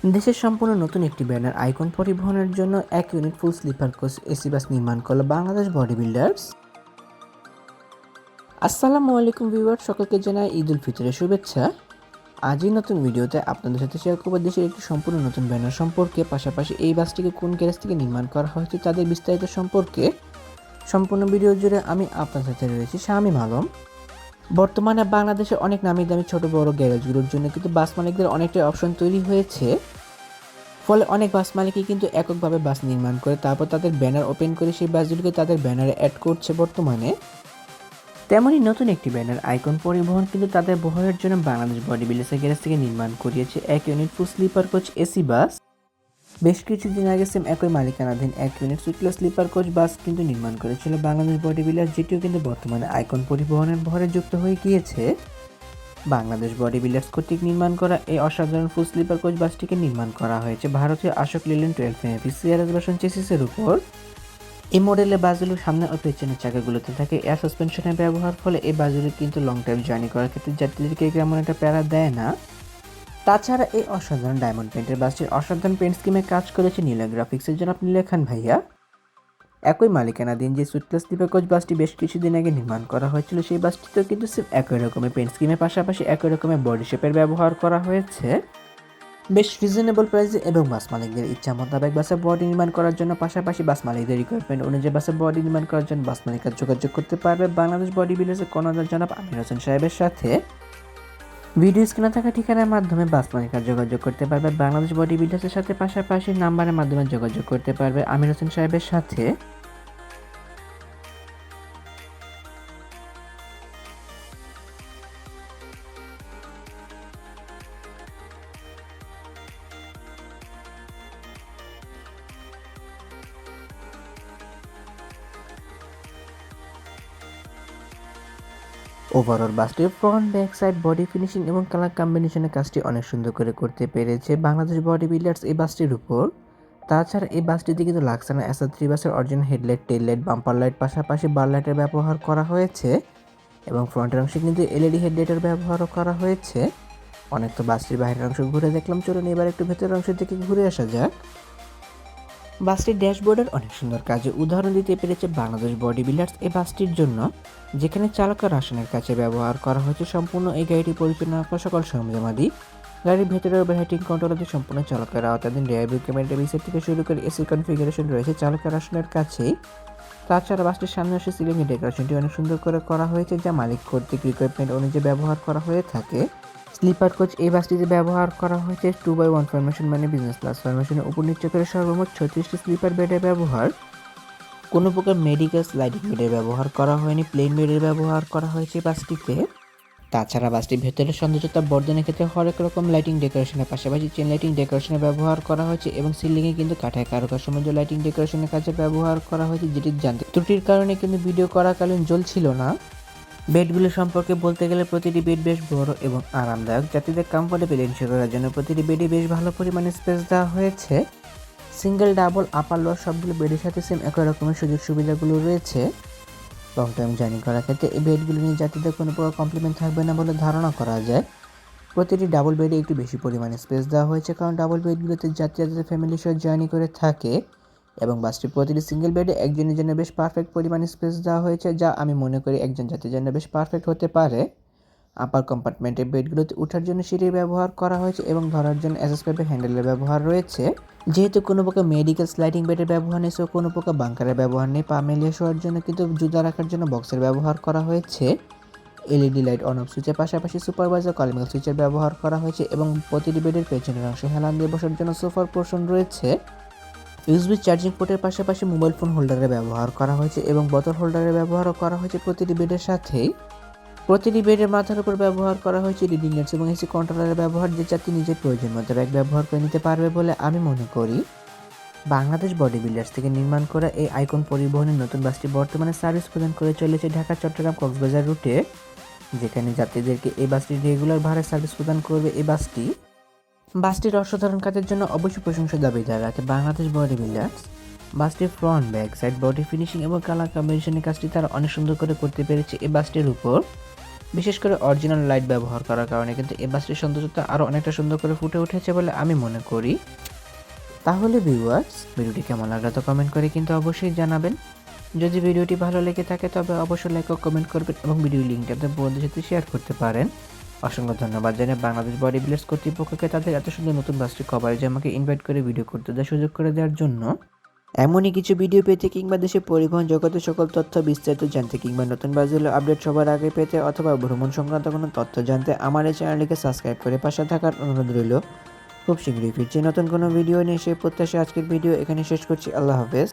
দেশের সম্পূর্ণ নতুন একটি ব্যানার আইকন পরিবহনের জন্য ১ ইউনিট ফুল স্লিপার কোচ এসি বাস নির্মাণ করল বাংলাদেশ বডি বিল্ডার্স। আসসালামু আলাইকুম ভিউয়ার, সকলকে জানাই ঈদ উল ফিতরের শুভেচ্ছা। আজই নতুন ভিডিওতে আপনাদের সাথে শেয়ার করব দেশের একটি সম্পূর্ণ নতুন ব্যানার সম্পর্কে, পাশাপাশি এই বাসটিকে কোন গ্যারেজ থেকে নির্মাণ করা হয়েছে তাদের বিস্তারিত সম্পর্কে। সম্পূর্ণ ভিডিও জুড়ে আমি আপনার সাথে রয়েছি শামীম আলম। বর্তমানে বাংলাদেশে অনেক নামি দামি ছোট বড় গ্যারেজগুলোর জন্য কিন্তু বাস মালিকদের অনেকটাই অপশন তৈরি হয়েছে। ফলে অনেক বাস মালিকই কিন্তু এককভাবে বাস নির্মাণ করে তারপর তাদের ব্যানার ওপেন করে সেই বাসগুলিকে তাদের ব্যানারে অ্যাড করছে বর্তমানে। তেমনই নতুন একটি ব্যানার আইকন পরিবহন কিন্তু তাদের বহরের জন্য বাংলাদেশ বডি বিল্ডার্স গ্যারেজ থেকে নির্মাণ করিয়েছে ১ ইউনিট ফুল স্লিপার কোচ এসি বাস। বেশ কিছুদিন আগে সেম একই মালিকানাধীন ১ ইউনিট সুইটলেস স্লিপার কোচ বাস কিন্তু নির্মাণ করেছিল বাংলাদেশ বডি বিল্ডার্স, যেটিও কিন্তু বর্তমানে আইকন পরিবহনের বহরে যুক্ত হয়ে গিয়েছে। বাংলাদেশ বডি বিল্ডার্স কর্তৃক নির্মাণ করা এই অসাধারণ ফুল স্লিপার কোচ বাসটিকে নির্মাণ করা হয়েছে ভারতীয় Ashok Leyland 12 MAP CRS version চেসিসের উপর। এই মডেলের বাসগুলোর সামনে ও পেছনের চাকাগুলোতে থাকে এয়ার সাসপেনশনের ব্যবহার, ফলে এই বাসগুলো কিন্তু লং টাইম জার্নি করার ক্ষেত্রে যাত্রীদেরকে তেমন একটা প্যারা দেয় না। তাছাড়া এই অসাধারণ ডায়মন্ড পেন্টের বাসটির অসাধারণ পেন্ট স্কিমে কাজ করেছে নীলা গ্রাফিক্সের জন্য নীলা খান ভাইয়া। একই মালিকানাধীন যে সুইটলেস স্লিপার কোচ বাসটি বেশ কিছুদিন আগে নির্মাণ করা হয়েছিল, সেই বাসটিতেও কিন্তু সির্ফ একই রকমের পেন্ট স্কিমের পাশাপাশি একই রকমের বডি শেপের ব্যবহার করা হয়েছে। বেশ রিজনেবল প্রাইসে এবং বাস মালিকদের ইচ্ছা মোতাবেক বাসের বডি নির্মাণ করার জন্য, পাশাপাশি বাস মালিকদের রিকোয়ারমেন্ট অনুযায়ী বাসের বডি নির্মাণ করার জন্য বাস মালিকরা যোগাযোগ করতে পারবে বাংলাদেশ বডি বিল্ডার্সের কর্ণধার জনাব আমির হোসেন সাহেবের সাথে। ভিডিও স্ক্রিনে থাকা ঠিকানার মাধ্যমে বাস মালিকরা যোগাযোগ করতে পারবে বাংলাদেশ বডি বিল্ডার্সের সাথে, পাশাপাশি নাম্বারের মাধ্যমে যোগাযোগ করতে পারবে আমির হোসেন সাহেবের সাথে। ওভারঅল বাসটির front back side body finishing এবং কালার কম্বিনেশনের কাজটি অনেক সুন্দর করে করতে পেরেছে বাংলাদেশ বডি বিল্ডার্স এই বাসটির উপর। তাছাড়া এই বাসটিতে কিন্তু লাক্সানা SR3 বাসের অরিজিনাল হেডলাইট, টেল লাইট, বাম্পার লাইট, পাশাপাশি বার লাইটের ব্যবহার করা হয়েছে এবং ফ্রন্টের অংশে কিন্তু LED হেডলাইটের ব্যবহারও করা হয়েছে। অনেক তো বাসটির বাইরের অংশ ঘুরে দেখলাম, চলুন এবার একটু ভেতরের অংশের দিকে ঘুরে আসা যাক। বাসটির ড্যাশবোর্ডের অনেক সুন্দর কাজে উদাহরণ দিতে পেরেছে বাংলাদেশ বডি বিল্ডার্স এই বাসটির জন্য, যেখানে চালকের আসনের কাছে ব্যবহার করা হয়েছে সম্পূর্ণ এই গাড়িটি পরিচালনা করা সকল সরঞ্জামাদি। গাড়ির ভেতরে ওভারহিটিং কন্ট্রোল আছে সম্পূর্ণ চালকের আওতাধীন, রিয়ার ভিউ ক্যামেরা বিসেট থেকে শুরু করে এসি কনফিগারেশন রয়েছে চালকের আসনের কাছেই। তাছাড়া বাসটির সামনে আসে সিলিংয়ের ডেকোরেশনটি অনেক সুন্দর করে করা হয়েছে, যা মালিক কর্তৃক রিকোয়ারমেন্ট অনুযায়ী ব্যবহার করা হয়ে থাকে। স্লিপার কোচ এই বাসটিতে ব্যবহার করা হয়েছে 2x1 ফরমেশন, মানে বিজনেস ক্লাস ফরমেশনের উপর নিচে করে সর্বমোট 36টি স্লিপার বেডের ব্যবহার। কোনো প্রকার মেডিকেল স্লাইডিং বেডের ব্যবহার করা হয়নি, প্লেন বেডের ব্যবহার করা হয়েছে বাসটিতে। তাছাড়া বাসটির ভেতরের সৌন্দর্যতা বর্ধনের ক্ষেত্রে হরেক রকম লাইটিং ডেকোরেশনের পাশাপাশি চেন লাইটিং ডেকোরেশনের ব্যবহার করা হয়েছে এবং সিলিংয়ে কিন্তু কাঠায় কারুকার্যময় লাইটিং ডেকোরেশনের কাজে ব্যবহার করা হয়েছে, যেটি যান্ত্রিক ত্রুটির কারণে কিন্তু ভিডিও করাকালীন জ্বলছিল না। বেডগুলো সম্পর্কে বলতে গেলে প্রতিটি বেড বেশ বড় এবং আরামদায়ক, যাত্রীদের কমফোর্টেবল এনশিওর করার জন্য প্রতিটি বেডে বেশ ভালো পরিমাণে স্পেস দেওয়া হয়েছে। সিঙ্গেল, ডাবল, আপার লোয়ার সবগুলো বেডের সাথে সেম একই রকমের সুযোগ সুবিধাগুলো রয়েছে। লং টাইম জার্নি করার ক্ষেত্রে এই বেডগুলো নিয়ে যাত্রীদের কোনো প্রকার কমপ্লিমেন্ট থাকবে না বলে ধারণা করা যায়। প্রতিটি ডাবল বেডে একটু বেশি পরিমাণে স্পেস দেওয়া হয়েছে, কারণ ডাবল বেডগুলোতে যাত্রীরা যাতে ফ্যামিলির সাথে জার্নি করে থাকে, এবং বাসটির প্রতিটি সিঙ্গেল বেডে একজনের জন্য বেশ পারফেক্ট পরিমাণে স্পেস দেওয়া হয়েছে, যা আমি মনে করি একজন যাত্রীর জন্য বেশ পারফেক্ট হতে পারে। আপার কম্পার্টমেন্টের বেডগুলোতে ওঠার জন্য সিঁড়ির ব্যবহার করা হয়েছে এবং ধরার জন্য অ্যাসেস পাইপের হ্যান্ডেলের ব্যবহার রয়েছে। যেহেতু কোনো প্রকার মেডিকেল স্লাইডিং বেডের ব্যবহার নেই, সো কোনো প্রকার বাঙ্কারের ব্যবহার নেই, পা মেলিয়ে শোয়ার জন্য কিন্তু জুতা রাখার জন্য বক্সের ব্যবহার করা হয়েছে। LED লাইট অন অফ সুইচের পাশাপাশি সুপারভাইজার কলিং সুইচের ব্যবহার করা হয়েছে এবং প্রতিটি বেডের পেছনের অংশে হেলান দিয়ে বসার জন্য সোফার পোর্শন রয়েছে। USB চার্জিং পোর্টের পাশাপাশি মোবাইল ফোন হোল্ডারের ব্যবহার করা হয়েছে এবং বোতল হোল্ডারের ব্যবহারও করা হয়েছে প্রতিটি বেডের সাথেই। প্রতিটি বেডের মাথার উপর ব্যবহার করা হয়েছে রিডিং লাইটস এবং এসি কন্ট্রোলারের ব্যবহার, যে যাত্রী নিজের প্রয়োজন মতো ব্যাগ ব্যবহার করে নিতে পারবে বলে আমি মনে করি। বাংলাদেশ বডি বিল্ডার্স থেকে নির্মাণ করা এই আইকন পরিবহনের নতুন বাসটি বর্তমানে সার্ভিস প্রদান করে চলেছে ঢাকা, চট্টগ্রাম, কক্সবাজার রুটে, যেখানে যাত্রীদেরকে এই বাসটি রেগুলার ভাড়ায় সার্ভিস প্রদান করবে। এই বাসটির অসাধারণ কাজের জন্য অবশ্যই প্রশংসা দাবিদার রাখে বাংলাদেশ বডি বিল্ডার্স। বাসটির front back side body finishing এবং কালার কম্বিনেশনের কাজটি তারা অনেক সুন্দর করে করতে পেরেছে এই বাসটির উপর। বিশেষ করে অরিজিনাল লাইট ব্যবহার করার কারণে কিন্তু এই বাসটির সৌন্দর্যতা আরও অনেকটা সুন্দর করে ফুটে উঠেছে বলে আমি মনে করি। তাহলে ভিউয়ার্স, ভিডিওটি কেমন লাগলো তো কমেন্ট করে কিন্তু অবশ্যই জানাবেন। যদি ভিডিওটি ভালো লেগে থাকে তবে অবশ্যই লাইক ও কমেন্ট করবেন এবং ভিডিও লিঙ্কটি আপনার বন্ধুদের সাথে শেয়ার করতে পারেন। অসংখ্য ধন্যবাদ জানাই বাংলাদেশ বডি বিল্ডার্স কর্তৃপক্ষকে তাদের এত সুন্দর নতুন বাসটি কভারেজে আমাকে ইনভাইট করে ভিডিও করতে দেওয়ার সুযোগ করে দেওয়ার জন্য। এমনই কিছু ভিডিও পেতে কিংবা দেশের পরিবহন জগতের সকল তথ্য বিস্তারিত জানতে কিংবা নতুন বাসগুলো আপডেট সবার আগে পেতে অথবা ভ্রমণ সংক্রান্ত কোনো তথ্য জানতে আমার এই চ্যানেলটিকে সাবস্ক্রাইব করে পাশে থাকার অনুরোধ রইল। খুব শীঘ্রই ফিরছি নতুন কোনো ভিডিও নিয়ে, সেই প্রত্যাশায় আজকের ভিডিও এখানে শেষ করছি। আল্লাহ হাফেজ।